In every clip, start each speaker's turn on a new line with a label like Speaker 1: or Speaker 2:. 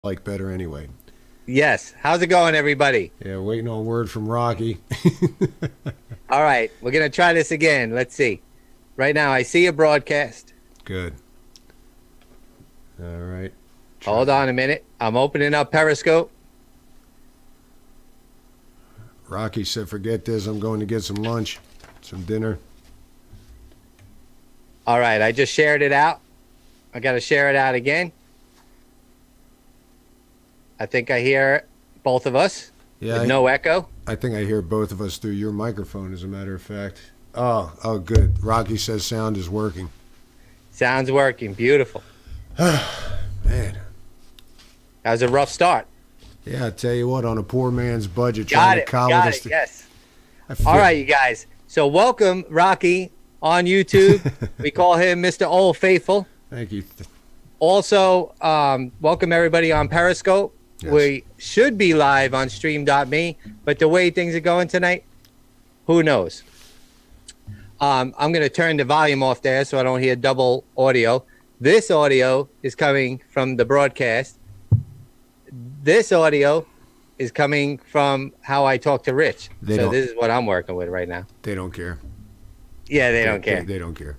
Speaker 1: like better anyway.
Speaker 2: Yes. How's it going, everybody?
Speaker 1: Yeah, waiting on word from Rocky.
Speaker 2: All right. We're going to try this again. Let's see. Right now, I see a broadcast.
Speaker 1: Good. All right.
Speaker 2: Hold on a minute. I'm opening up Periscope.
Speaker 1: Rocky said, forget this. I'm going to get some lunch, some dinner.
Speaker 2: All right. I just shared it out. I got to share it out again. I think I hear both of us with no echo.
Speaker 1: I think I hear both of us through your microphone, as a matter of fact. Oh, good. Rocky says sound is working.
Speaker 2: Sound's working. Beautiful.
Speaker 1: Man.
Speaker 2: That was a rough start.
Speaker 1: Yeah, I tell you what, on a poor man's budget,
Speaker 2: Got it. Yes. All right, you guys. So welcome, Rocky, on YouTube. We call him Mr. Old Faithful.
Speaker 1: Thank you.
Speaker 2: Also, welcome everybody on Periscope.
Speaker 1: Yes.
Speaker 2: We should be live on stream.me, but the way things are going tonight, who knows? I'm going to turn the volume off there so I don't hear double audio. This audio is coming from the broadcast. This audio is coming from how I talk to Rich. So this is what I'm working with right now.
Speaker 1: They don't care.
Speaker 2: Yeah, they don't care.
Speaker 1: They don't care.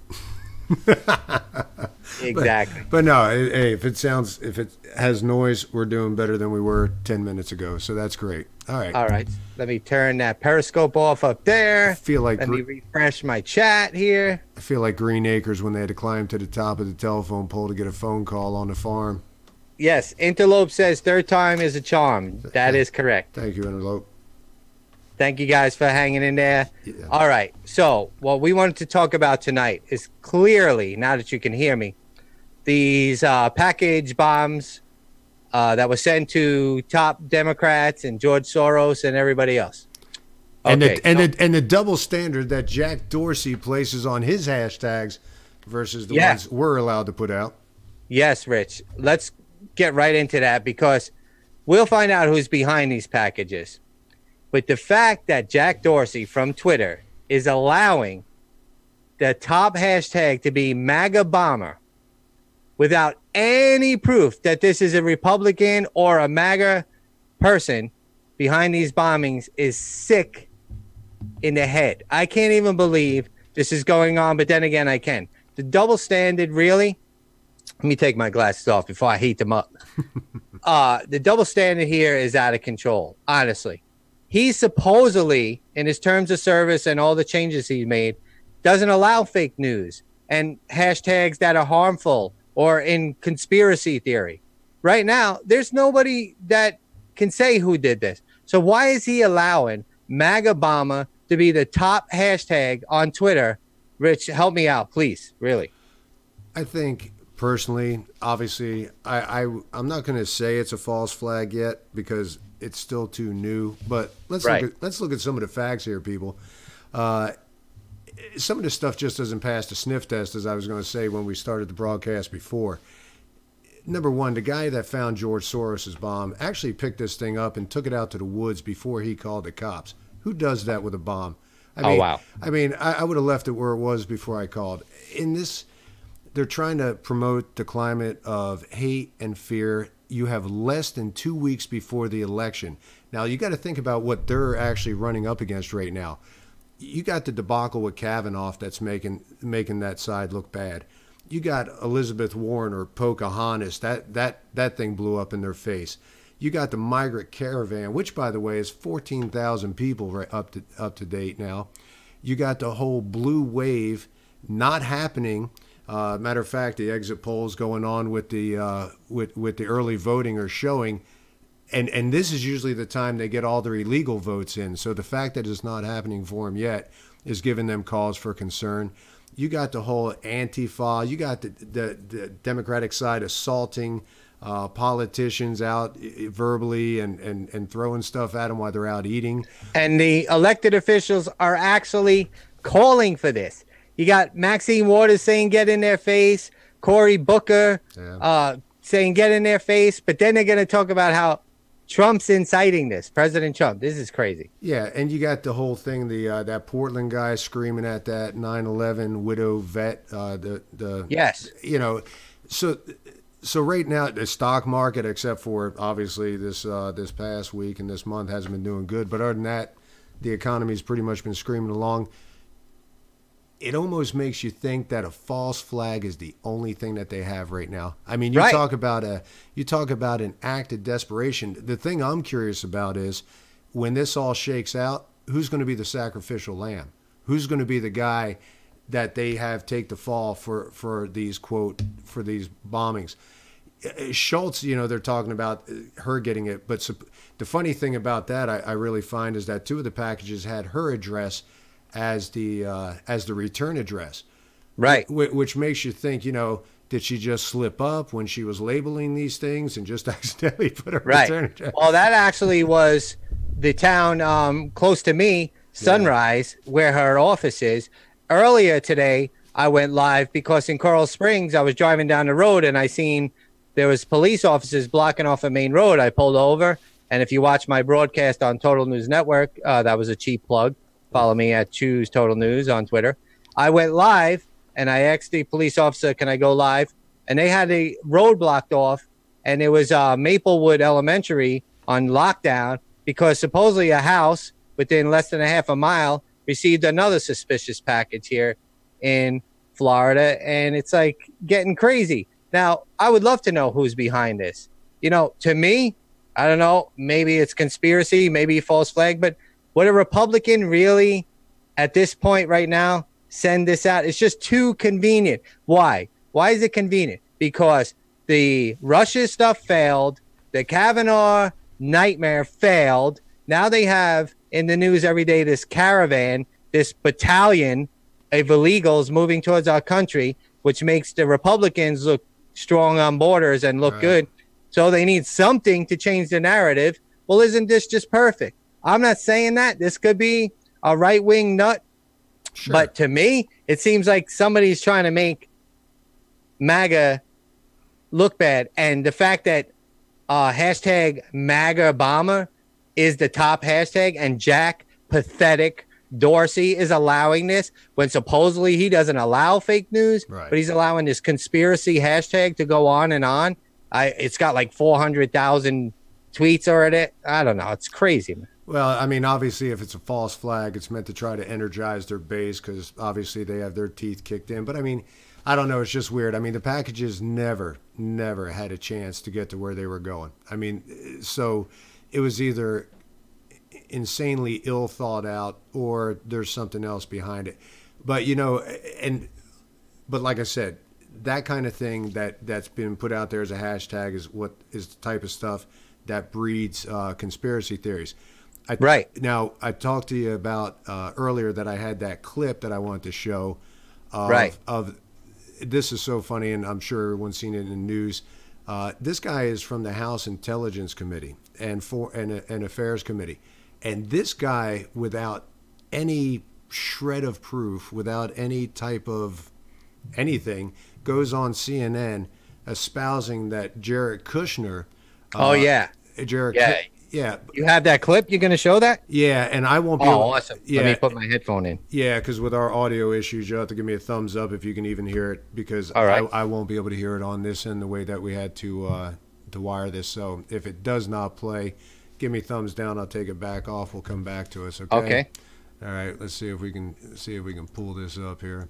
Speaker 2: Exactly.
Speaker 1: But no, hey, if it has noise, we're doing better than we were 10 minutes ago. So that's great. All right.
Speaker 2: All right. Let me turn that Periscope off up there.
Speaker 1: I feel like
Speaker 2: Let me refresh my chat here.
Speaker 1: I feel like Green Acres when they had to climb to the top of the telephone pole to get a phone call on the farm.
Speaker 2: Yes. Interlope says third time is a charm. That is correct.
Speaker 1: Thank you, Interlope.
Speaker 2: Thank you guys for hanging in there. Yeah. All right. So what we wanted to talk about tonight is clearly, now that you can hear me, these package bombs that were sent to top Democrats and George Soros and everybody else. Okay,
Speaker 1: and the double standard that Jack Dorsey places on his hashtags versus the ones we're allowed to put out. Yes,
Speaker 2: Rich. Let's get right into that because we'll find out who's behind these packages. But the fact that Jack Dorsey from Twitter is allowing the top hashtag to be MAGABomber without any proof that this is a Republican or a MAGA person behind these bombings is sick in the head. I can't even believe this is going on, but then again, I can. The double standard, really? Let me take my glasses off before I heat them up. The double standard here is out of control, honestly. He supposedly, in his terms of service and all the changes he made, doesn't allow fake news and hashtags that are harmful or in conspiracy theory. Right now, there's nobody that can say who did this. So why is he allowing MAGABomber to be the top hashtag on Twitter? Rich, help me out, please, really.
Speaker 1: I think, personally, obviously, I'm not going to say it's a false flag yet because it's still too new, but let's look at some of the facts here, people. Some of this stuff just doesn't pass the sniff test, as I was going to say when we started the broadcast before. Number one, the guy that found George Soros's bomb actually picked this thing up and took it out to the woods before he called the cops. Who does that with a bomb?
Speaker 2: Wow.
Speaker 1: I mean, I would have left it where it was before I called. In this, they're trying to promote the climate of hate and fear. You have less than 2 weeks before the election. Now, you got to think about what they're actually running up against right now. You got the debacle with Kavanaugh that's making that side look bad. You got Elizabeth Warren or Pocahontas. That thing blew up in their face. You got the migrant caravan, which, by the way, is 14,000 people right up to date now. You got the whole blue wave not happening. Matter of fact, the exit polls going on with the early voting are showing, and this is usually the time they get all their illegal votes in. So the fact that it's not happening for them yet is giving them cause for concern. You got the whole Antifa. You got the Democratic side assaulting politicians out verbally and throwing stuff at them while they're out eating.
Speaker 2: And the elected officials are actually calling for this. You got Maxine Waters saying get in their face, Cory Booker saying get in their face, but then they're going to talk about how Trump's inciting this, President Trump. This is crazy.
Speaker 1: Yeah, and you got the whole thing, that Portland guy screaming at that 9/11 widow vet.
Speaker 2: Yes.
Speaker 1: You know, so So right now, the stock market, except for obviously this past week and this month, hasn't been doing good. But other than that, the economy's pretty much been screaming along. It almost makes you think that a false flag is the only thing that they have right now. I mean, you talk about an act of desperation. The thing I'm curious about is when this all shakes out, who's going to be the sacrificial lamb? Who's going to be the guy that they have take the fall for these bombings? Schultz, they're talking about her getting it, but the funny thing about that I really find is that 2 of the packages had her address as the return address,
Speaker 2: right?
Speaker 1: Which makes you think, did she just slip up when she was labeling these things and just accidentally put her return address?
Speaker 2: Well, that actually was the town close to me, Sunrise, where her office is. Earlier today, I went live because in Coral Springs, I was driving down the road and I seen there was police officers blocking off a main road. I pulled over, and if you watch my broadcast on Total News Network, that was a cheap plug. Follow me at Choose Total News on Twitter. I went live, and I asked the police officer, can I go live? And they had a road blocked off, and it was Maplewood Elementary on lockdown because supposedly a house within less than a half a mile received another suspicious package here in Florida, and it's like getting crazy. Now, I would love to know who's behind this. To me, I don't know, maybe it's conspiracy, maybe false flag, but would a Republican really, at this point right now, send this out? It's just too convenient. Why? Why is it convenient? Because the Russia stuff failed, the Kavanaugh nightmare failed. Now they have in the news every day this caravan, this battalion of illegals moving towards our country, which makes the Republicans look strong on borders and look good. So they need something to change the narrative. Well, isn't this just perfect? I'm not saying that. This could be a right-wing nut. Sure. But to me, it seems like somebody's trying to make MAGA look bad. And the fact that hashtag MAGABomber is the top hashtag and Jack Pathetic Dorsey is allowing this when supposedly he doesn't allow fake news, but he's allowing this conspiracy hashtag to go on and on. It's got like 400,000 tweets already. I don't know. It's crazy, man.
Speaker 1: Well, I mean, obviously, if it's a false flag, it's meant to try to energize their base because obviously they have their teeth kicked in. But I mean, I don't know. It's just weird. I mean, the packages never had a chance to get to where they were going. I mean, so it was either insanely ill thought out or there's something else behind it. But, but like I said, that kind of thing that's been put out there as a hashtag is what is the type of stuff that breeds conspiracy theories. Now, I talked to you about earlier that I had that clip that I wanted to show of this is so funny, and I'm sure everyone's seen it in the news. This guy is from the House Intelligence Committee and Affairs Committee. And this guy, without any shred of proof, without any type of anything, goes on CNN espousing that Jared Kushner. Yeah.
Speaker 2: You have that clip? You're going to show that?
Speaker 1: Yeah, and I won't be
Speaker 2: awesome. Let me put my headphone in.
Speaker 1: Yeah, because with our audio issues, you'll have to give me a thumbs up if you can even hear it, because I won't be able to hear it on this end the way that we had to wire this. So if it does not play, give me thumbs down. I'll take it back off. We'll come back to us. Okay. All right. Let's see if we can pull this up here.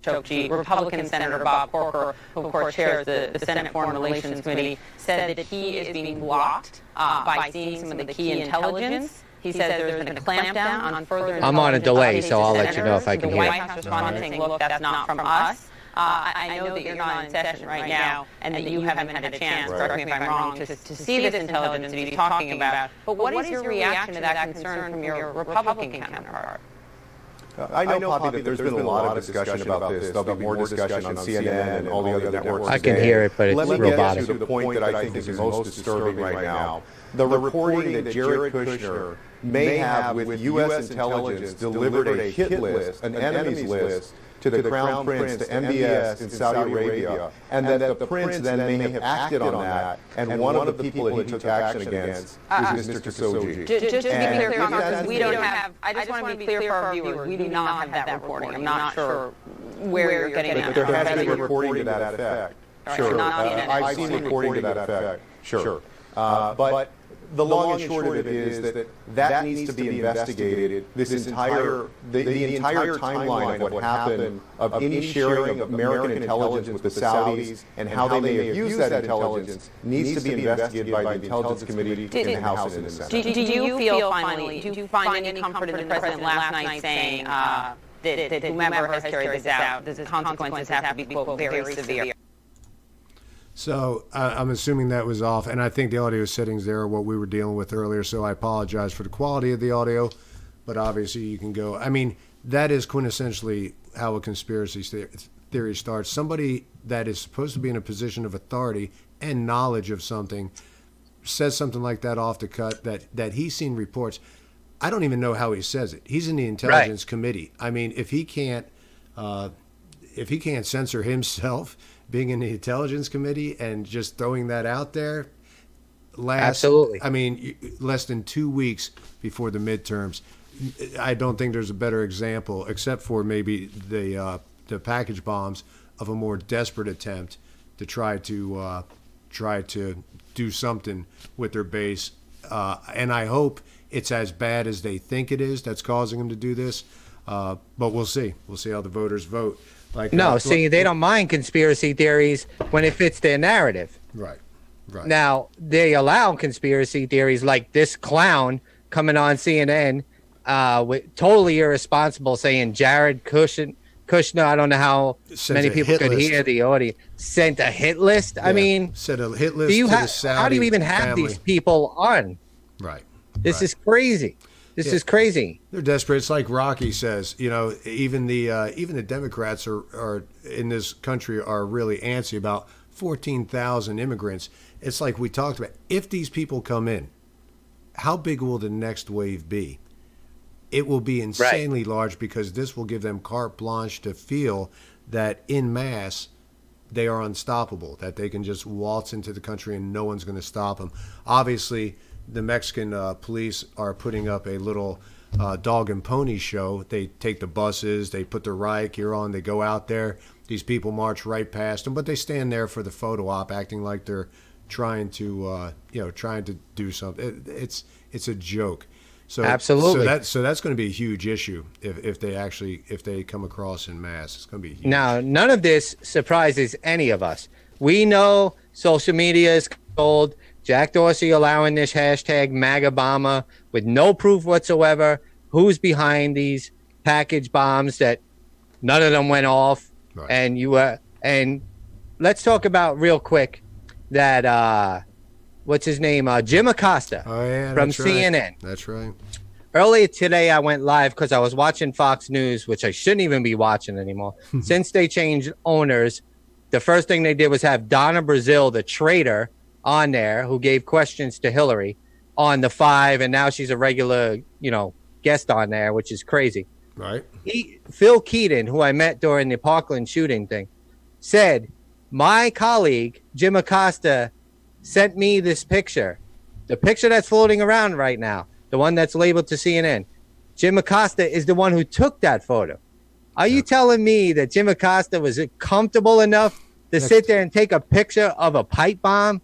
Speaker 3: Chokchi, Republican Senator Bob Corker, who of course chairs the Senate Foreign Relations Committee, said that he is being blocked by seeing some of the key intelligence. He says there's been a clampdown on further intelligence.
Speaker 2: I'm on a delay, so I'll let you know if I can hear.
Speaker 3: The White House responded saying, look, that's not from us. I know that you're not in session right now and that you haven't had a chance, correct me if I'm wrong, to see this intelligence that he's talking about. But what is your reaction to that concern from your Republican counterpart?
Speaker 4: I know, Poppy, that there's been a lot of discussion about this. There'll be more discussion on CNN and all the other networks.
Speaker 2: I can hear it, but it's robotic.
Speaker 4: Let me get to the point that I think is most disturbing right now. The reporting that Jared Kushner may have with U.S. intelligence delivered a hit list, an enemies list, to the Crown Prince, to MBS in Saudi Arabia, and that the Prince then may have acted on that, and one of the people that he took action against is Mr. Khashoggi.
Speaker 3: Just to be clear, because we don't have, I just want to be clear for our viewers, we do not have that reporting. I'm not sure where you're getting that.
Speaker 4: But there has been reporting to that effect. Sure. I've seen reporting to that effect. Sure. But the long and short of it is that needs to be investigated. The entire timeline of what happened, of any sharing of American intelligence with the Saudis and how they may have used that intelligence needs to be investigated by the Intelligence Committee in the House and in the Senate.
Speaker 3: Do you feel finally, do you find any comfort in the President last night saying that whomever has carried this out, the consequences have to be, quote, very severe?
Speaker 1: So I'm assuming that was off, and I think the audio settings there are what we were dealing with earlier, so I apologize for the quality of the audio, but obviously you can go. I mean, that is quintessentially how a conspiracy theory starts. Somebody that is supposed to be in a position of authority and knowledge of something says something like that off the cut, that he's seen reports. I don't even know how he says it. He's in the Intelligence Committee. I mean, if he can't censor himself being in the Intelligence Committee and just throwing that out there,
Speaker 2: absolutely.
Speaker 1: I mean, less than 2 weeks before the midterms, I don't think there's a better example, except for maybe the package bombs, of a more desperate attempt to try to do something with their base. And I hope it's as bad as they think it is that's causing them to do this. But we'll see. We'll see how the voters vote.
Speaker 2: See, they don't mind conspiracy theories when it fits their narrative.
Speaker 1: Right.
Speaker 2: Now, they allow conspiracy theories like this clown coming on CNN, totally irresponsible, saying Jared Kushner, I don't know how many people could hear the audio, sent a hit list. Yeah. I mean,
Speaker 1: sent a hit list to the Saudi
Speaker 2: how do you even have
Speaker 1: family.
Speaker 2: These people on?
Speaker 1: Right.
Speaker 2: This is crazy. This is crazy.
Speaker 1: They're desperate. It's like Rocky says. You know, even the Democrats are in this country are really antsy about 14,000 immigrants. It's like we talked about. If these people come in, how big will the next wave be? It will be insanely large, because this will give them carte blanche to feel that en masse they are unstoppable, that they can just waltz into the country and no one's going to stop them. Obviously, the Mexican police are putting up a little dog and pony show. They take the buses, they put their riot gear on, they go out there. These people march right past them, but they stand there for the photo op, acting like they're trying to do something. It's a joke. So
Speaker 2: absolutely.
Speaker 1: So that's going to be a huge issue if they come across in mass. It's going to be huge.
Speaker 2: Now, none of this surprises any of us. We know social media is cold. Jack Dorsey allowing this hashtag MAGABomber with no proof whatsoever. Who's behind these package bombs that none of them went off? Right. And let's talk about real quick that what's his name? Jim Acosta from CNN.
Speaker 1: That's right.
Speaker 2: Earlier today, I went live because I was watching Fox News, which I shouldn't even be watching anymore. Since they changed owners, the first thing they did was have Donna Brazile, the traitor, on there, who gave questions to Hillary on the 5, and now she's a regular, guest on there, which is crazy.
Speaker 1: Right.
Speaker 2: Phil Keaton, who I met during the Parkland shooting thing, said, my colleague, Jim Acosta, sent me this picture. The picture that's floating around right now, the one that's labeled to CNN. Jim Acosta is the one who took that photo. Are you telling me that Jim Acosta was comfortable enough to sit there and take a picture of a pipe bomb?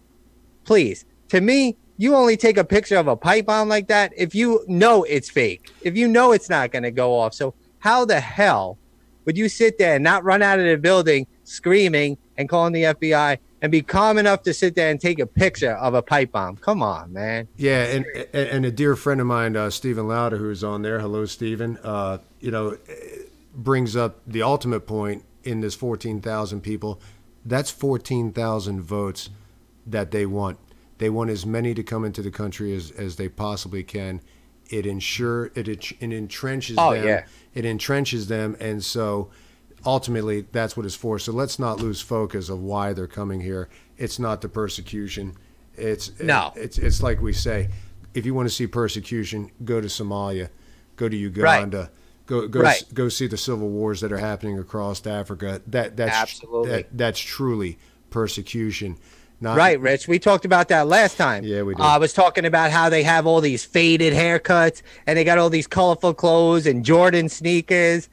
Speaker 2: Please, to me, you only take a picture of a pipe bomb like that if you know it's fake, if you know it's not going to go off. So how the hell would you sit there and not run out of the building screaming and calling the FBI and be calm enough to sit there and take a picture of a pipe bomb? Come on, man.
Speaker 1: Yeah, and a dear friend of mine, Stephen Lauder, who's on there, hello, Stephen, brings up the ultimate point in this 14,000 people. That's 14,000 votes that they want. They want as many to come into the country as they possibly can. It entrenches them. Yeah. It entrenches them, and so ultimately that's what it's for. So let's not lose focus of why they're coming here. It's not the persecution. It's like we say, if you want to see persecution, go to Somalia, go to Uganda. Right. Go see the civil wars that are happening across Africa. That's truly persecution.
Speaker 2: Right, Rich. We talked about that last time.
Speaker 1: Yeah, we did.
Speaker 2: I was talking about how they have all these faded haircuts and they got all these colorful clothes and Jordan sneakers.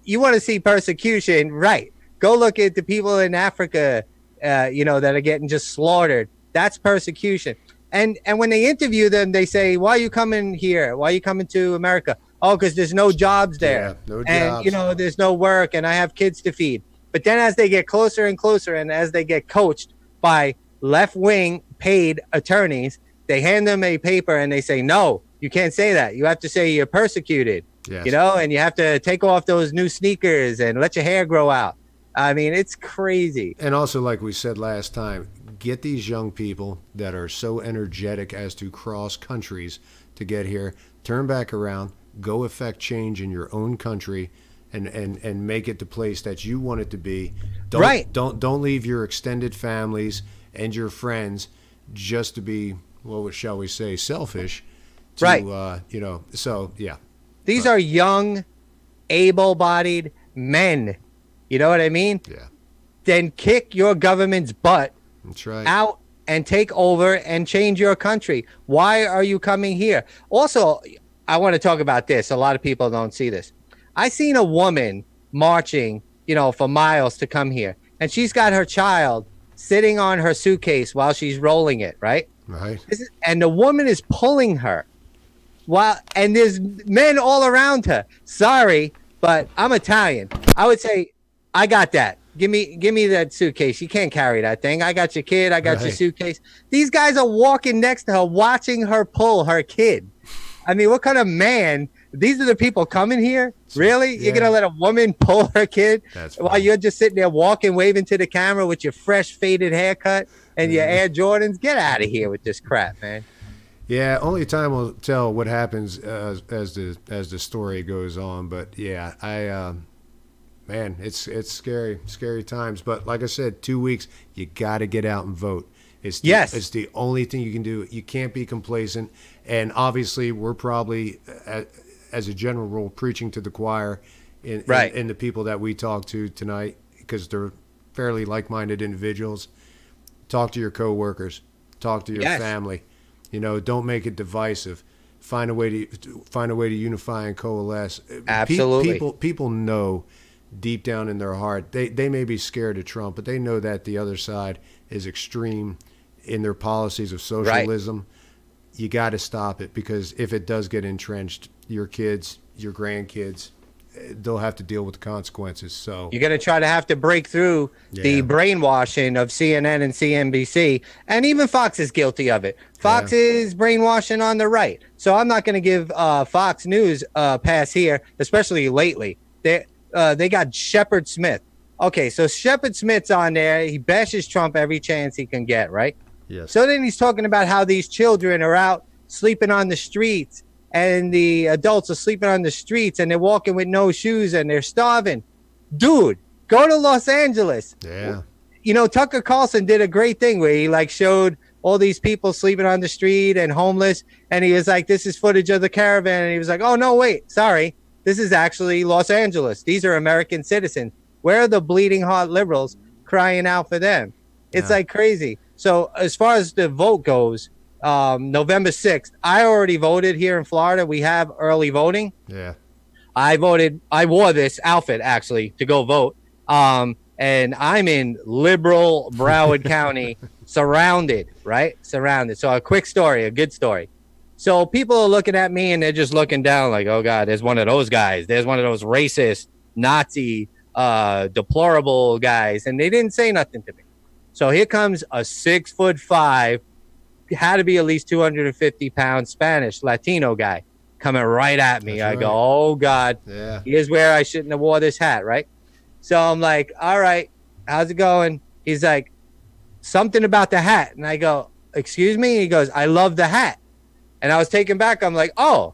Speaker 2: You want to see persecution, right? Go look at the people in Africa that are getting just slaughtered. That's persecution. And when they interview them, they say, why are you coming here? Why are you coming to America? Oh, because there's no jobs there.
Speaker 1: Yeah, no
Speaker 2: and,
Speaker 1: jobs.
Speaker 2: there's no work, and I have kids to feed. But then as they get closer and closer, and as they get coached by left-wing paid attorneys, they hand them a paper and they say, no, you can't say that. You have to say you're persecuted,
Speaker 1: Yes.
Speaker 2: and you have to take off those new sneakers and let your hair grow out. I mean, it's crazy.
Speaker 1: And also, like we said last time, get these young people that are so energetic as to cross countries to get here, turn back around, go affect change in your own country, and make it the place that you want it to be. Don't leave your extended families and your friends just to be, what shall we say, selfish. So yeah.
Speaker 2: These are young, able-bodied men. You know what I mean?
Speaker 1: Yeah.
Speaker 2: Then kick your government's butt
Speaker 1: That's right.
Speaker 2: out and take over and change your country. Why are you coming here? Also, I want to talk about this. A lot of people don't see this. I seen a woman marching, for miles to come here, and she's got her child sitting on her suitcase while she's rolling it, right?
Speaker 1: Right.
Speaker 2: And the woman is pulling her and there's men all around her. Sorry, but I'm Italian. I would say, I got that. Give me that suitcase. You can't carry that thing. I got your kid. I got your suitcase. These guys are walking next to her, watching her pull her kid. I mean, what kind of man? These are the people coming here? Really?
Speaker 1: Yeah.
Speaker 2: You're going to let a woman pull her kid while you're just sitting there walking, waving to the camera with your fresh faded haircut and your Air Jordans? Get out of here with this crap, man.
Speaker 1: Yeah, only time will tell what happens as the story goes on. But yeah, man, it's scary times. But like I said, 2 weeks, you got to get out and vote. It's the only thing you can do. You can't be complacent. And obviously, we're probably, as a general rule, preaching to the choir in the people that we talk to tonight, because they're fairly like-minded individuals. Talk to your coworkers. Talk to your family. Don't make it divisive. Find a way to unify and coalesce.
Speaker 2: Absolutely.
Speaker 1: People know deep down in their heart, they may be scared of Trump, but they know that the other side is extreme in their policies of socialism. Right. You got to stop it, because if it does get entrenched, your kids, your grandkids, they'll have to deal with the consequences. So
Speaker 2: you're going to have to break through the brainwashing of CNN and CNBC, and even Fox is guilty of it. Fox is brainwashing on the right. So I'm not going to give Fox News a pass here, especially lately. They got Shepard Smith. Okay, so Shepard Smith's on there. He bashes Trump every chance he can get, right?
Speaker 1: Yes.
Speaker 2: So then he's talking about how these children are out sleeping on the streets, and the adults are sleeping on the streets, and they're walking with no shoes, and they're starving. Dude, go to Los Angeles.
Speaker 1: Yeah.
Speaker 2: Tucker Carlson did a great thing where he showed all these people sleeping on the street and homeless, and he was like, this is footage of the caravan, and he was like, oh, no, wait, sorry. This is actually Los Angeles. These are American citizens. Where are the bleeding heart liberals crying out for them? It's like crazy. So as far as the vote goes, November 6th, I already voted here in Florida. We have early voting.
Speaker 1: Yeah.
Speaker 2: I voted. I wore this outfit, actually, to go vote. And I'm in liberal Broward County, surrounded, right? Surrounded. So a quick story, a good story. So people are looking at me, and they're just looking down like, oh, God, there's one of those guys. There's one of those racist, Nazi, deplorable guys. And they didn't say nothing to me. So here comes a 6'5", had to be at least 250-pound Spanish Latino guy coming right at me. I go, oh, God, here's where I shouldn't have wore this hat, right? So I'm like, all right, how's it going? He's like, something about the hat. And I go, excuse me? He goes, I love the hat. And I was taken back. I'm like, oh,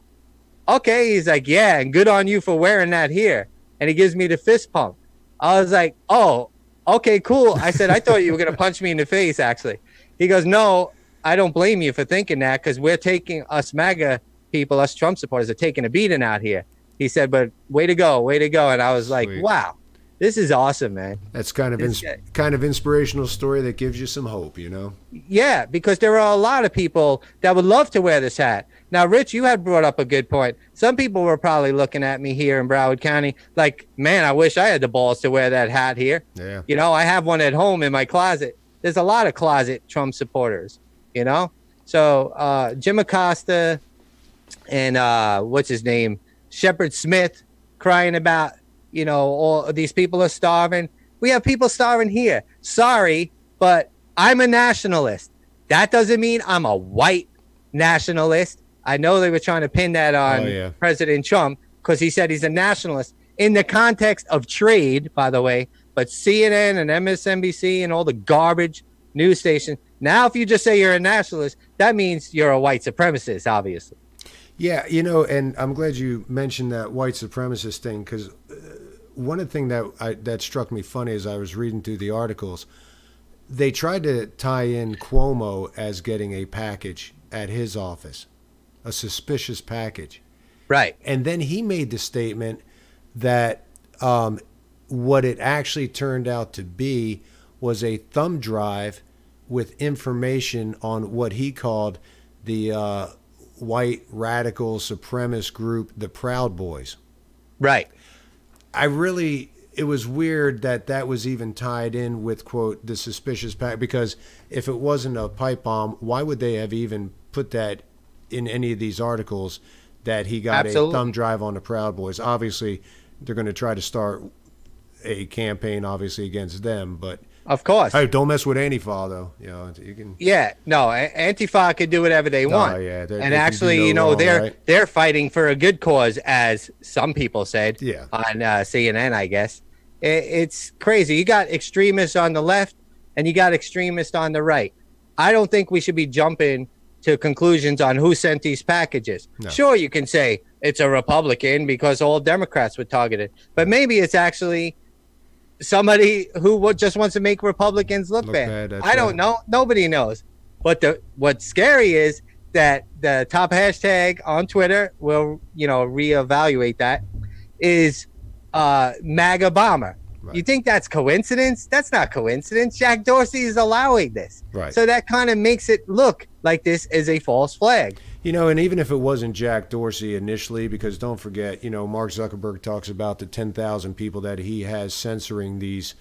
Speaker 2: okay. He's like, yeah, and good on you for wearing that here. And he gives me the fist pump. I was like, oh, okay, cool. I said, I thought you were going to punch me in the face, actually. He goes, no, I don't blame you for thinking that, because we're taking, us MAGA people, us Trump supporters, are taking a beating out here. He said, but way to go, way to go. And I was like, wow. This is awesome, man.
Speaker 1: That's kind of inspirational story that gives you some hope, you know?
Speaker 2: Yeah, because there are a lot of people that would love to wear this hat. Now, Rich, you had brought up a good point. Some people were probably looking at me here in Broward County like, man, I wish I had the balls to wear that hat here.
Speaker 1: Yeah.
Speaker 2: You know, I have one at home in my closet. There's a lot of closet Trump supporters, you know? So Jim Acosta and what's his name? Shepard Smith crying about, you know, all of these people are starving. We have people starving here. Sorry, but I'm a nationalist. That doesn't mean I'm a white nationalist. I know they were trying to pin that on President Trump because he said he's a nationalist in the context of trade, by the way. But CNN and MSNBC and all the garbage news stations. Now, if you just say you're a nationalist, that means you're a white supremacist, obviously.
Speaker 1: Yeah, you know, and I'm glad you mentioned that white supremacist thing because one of the things that struck me funny as I was reading through the articles, they tried to tie in Cuomo as getting a package at his office, a suspicious package.
Speaker 2: Right.
Speaker 1: And then he made the statement that what it actually turned out to be was a thumb drive with information on what he called the white radical supremacist group, the Proud Boys.
Speaker 2: Right.
Speaker 1: It was weird that was even tied in with, quote, the suspicious pack, because if it wasn't a pipe bomb, why would they have even put that in any of these articles that he got a thumb drive on the Proud Boys? Obviously, they're going to try to start a campaign, obviously, against them, but
Speaker 2: of course.
Speaker 1: Hey, don't mess with Antifa, though. You know, you can.
Speaker 2: Yeah, no, Antifa can do whatever they want.
Speaker 1: Oh, yeah.
Speaker 2: And actually, you know, they're fighting for a good cause, as some people said on CNN, I guess. It's crazy. You got extremists on the left and you got extremists on the right. I don't think we should be jumping to conclusions on who sent these packages. No. Sure, you can say it's a Republican because all Democrats were targeted, but maybe it's actually somebody who just wants to make Republicans look bad. I don't know. Nobody knows. But what's scary is that the top hashtag on Twitter will, you know, reevaluate that is MAGABomber. Right. You think that's coincidence? That's not coincidence. Jack Dorsey is allowing this.
Speaker 1: Right.
Speaker 2: So that kind of makes it look like this is a false flag.
Speaker 1: You know, and even if it wasn't Jack Dorsey initially, because don't forget, you know, Mark Zuckerberg talks about the 10,000 people that he has censoring these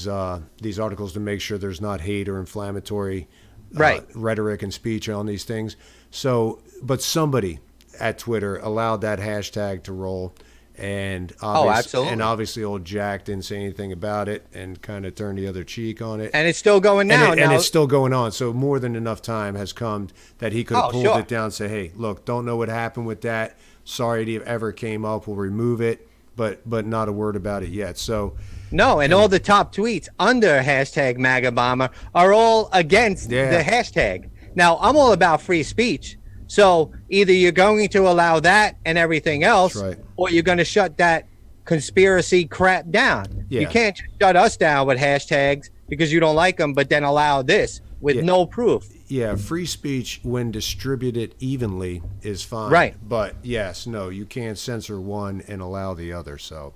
Speaker 1: articles to make sure there's not hate or inflammatory rhetoric and speech on these things. So, but somebody at Twitter allowed that hashtag to roll. And obviously old Jack didn't say anything about it and kind of turned the other cheek on it.
Speaker 2: And it's still going now.
Speaker 1: And it's still going on. So more than enough time has come that he could have pulled it down and say, hey, look, don't know what happened with that. Sorry it ever came up. We'll remove it. But not a word about it yet. So
Speaker 2: no, and all the top tweets under hashtag MAGABomber are all against the hashtag. Now, I'm all about free speech. So either you're going to allow that and everything else, or you're going to shut that conspiracy crap down. Yeah. You can't just shut us down with hashtags because you don't like them, but then allow this with no proof.
Speaker 1: Yeah, free speech when distributed evenly is fine.
Speaker 2: Right.
Speaker 1: But yes, no, you can't censor one and allow the other. So,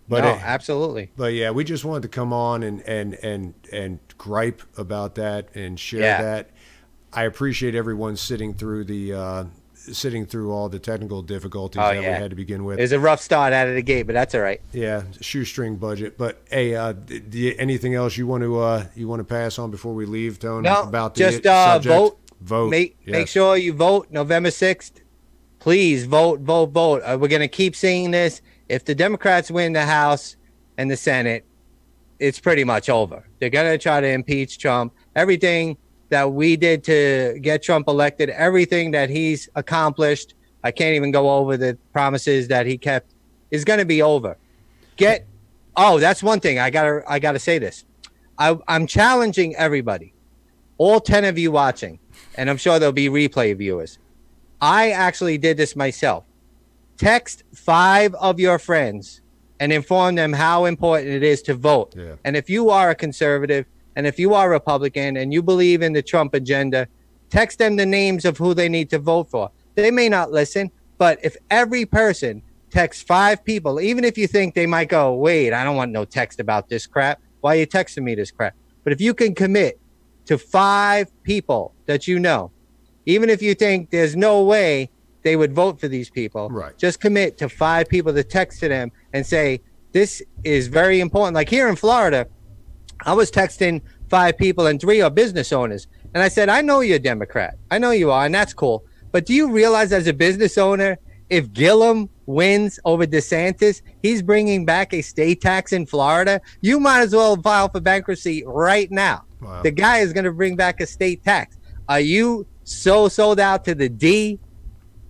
Speaker 2: but absolutely.
Speaker 1: But yeah, we just wanted to come on and gripe about that and share that. I appreciate everyone sitting through all the technical difficulties that we had to begin with.
Speaker 2: It was a rough start out of the gate, but that's all right.
Speaker 1: Yeah, shoestring budget. But hey, anything else you want to pass on before we leave, Tony?
Speaker 2: No,
Speaker 1: about
Speaker 2: just
Speaker 1: vote.
Speaker 2: Make sure you vote November 6th. Please vote. We're gonna keep saying this. If the Democrats win the House and the Senate, it's pretty much over. They're gonna try to impeach Trump. Everything that we did to get Trump elected, everything that he's accomplished, I can't even go over the promises that he kept, is going to be over. That's one thing. I gotta say this. I'm challenging everybody, all 10 of you watching, and I'm sure there'll be replay viewers. I actually did this myself. Text 5 of your friends and inform them how important it is to vote. Yeah. And if you are a conservative, and if you are a Republican and you believe in the Trump agenda, text them the names of who they need to vote for. They may not listen, but if every person text 5 people, even if you think they might go, wait, I don't want no text about this crap. Why are you texting me this crap? But if you can commit to 5 people that you know, even if you think there's no way they would vote for these people,
Speaker 1: right,
Speaker 2: just commit to 5 people to text to them and say, this is very important. Like here in Florida, I was texting 5 people and 3 are business owners. And I said, I know you're a Democrat. I know you are, and that's cool. But do you realize as a business owner, if Gillum wins over DeSantis, he's bringing back a state tax in Florida? You might as well file for bankruptcy right now.
Speaker 1: Wow.
Speaker 2: The guy is going to bring back a state tax. Are you so sold out to the D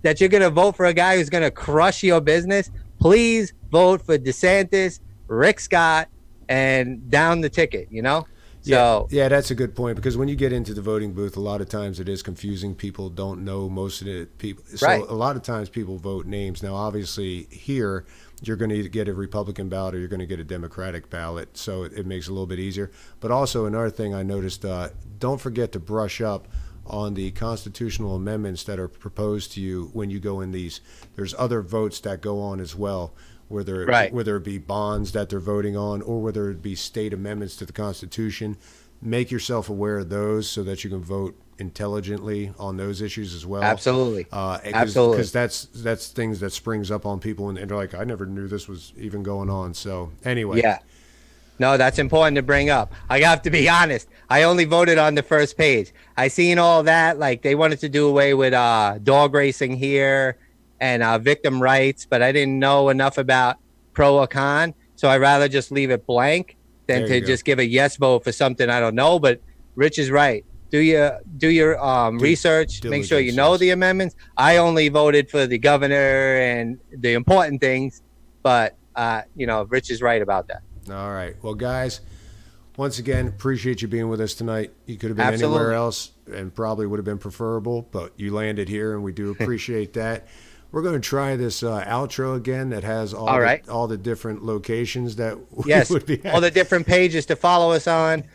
Speaker 2: that you're going to vote for a guy who's going to crush your business? Please vote for DeSantis, Rick Scott, and down the ticket, you know? So
Speaker 1: yeah, that's a good point, because when you get into the voting booth, a lot of times it is confusing. People don't know most of the people. So
Speaker 2: right.
Speaker 1: A lot of times people vote names. Now, obviously, here you're going to get a Republican ballot or you're going to get a Democratic ballot, so it makes it a little bit easier. But also another thing I noticed, don't forget to brush up on the constitutional amendments that are proposed to you when you go in these. There's other votes that go on as well, whether it be bonds that they're voting on or whether it be state amendments to the Constitution. Make yourself aware of those so that you can vote intelligently on those issues as well.
Speaker 2: Absolutely.
Speaker 1: Absolutely. Because that's things that springs up on people and they're like, I never knew this was even going on. So anyway.
Speaker 2: Yeah. No, that's important to bring up. I have to be honest. I only voted on the first page. I seen all that. Like they wanted to do away with dog racing here and victim rights, but I didn't know enough about pro or con. So I'd rather just leave it blank than to just give a yes vote for something I don't know. But Rich is right. Do your research. Make sure you know the amendments. I only voted for the governor and the important things, but Rich is right about that.
Speaker 1: All right. Well, guys, once again, appreciate you being with us tonight. You could have been anywhere else and probably would have been preferable, but you landed here and we do appreciate that. We're going to try this outro again that has all the different locations that we would be at.
Speaker 2: All the different pages to follow us on,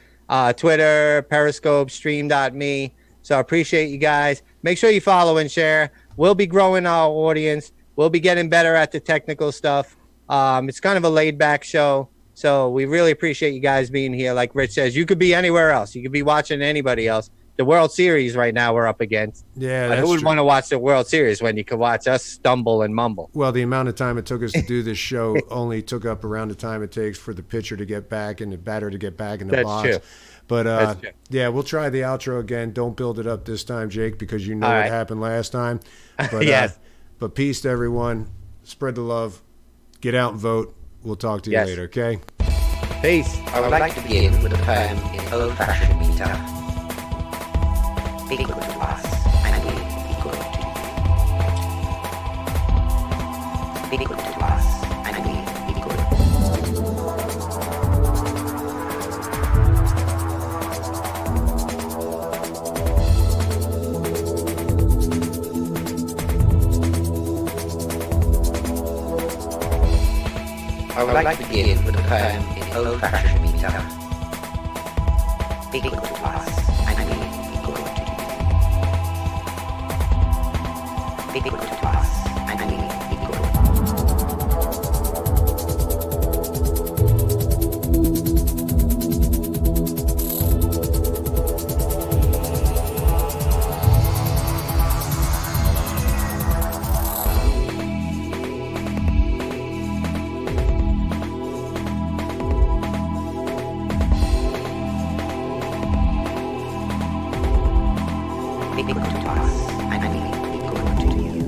Speaker 2: Twitter, Periscope, Stream.me. So I appreciate you guys. Make sure you follow and share. We'll be growing our audience. We'll be getting better at the technical stuff. It's kind of a laid-back show. So we really appreciate you guys being here. Like Rich says, you could be anywhere else. You could be watching anybody else. The World Series right now we're up against.
Speaker 1: Yeah,
Speaker 2: but who would want to watch the World Series when you could watch us stumble and mumble?
Speaker 1: Well, the amount of time it took us to do this show only took up around the time it takes for the pitcher to get back and the batter to get back in the box.
Speaker 2: True.
Speaker 1: But yeah, we'll try the outro again. Don't build it up this time, Jake, because you know what happened last time. But,
Speaker 2: yes.
Speaker 1: But peace to everyone. Spread the love. Get out and vote. We'll talk to you later, okay?
Speaker 2: Peace.
Speaker 5: I would like to begin with a poem in old-fashioned meter. Be good to us, and we be good to you. Be good to us, and we be good. I would like to begin with a poem in old-fashioned meter. Be good to us, and we be good to you. Be good to us, and we be good. Be good to us, and we be good to you.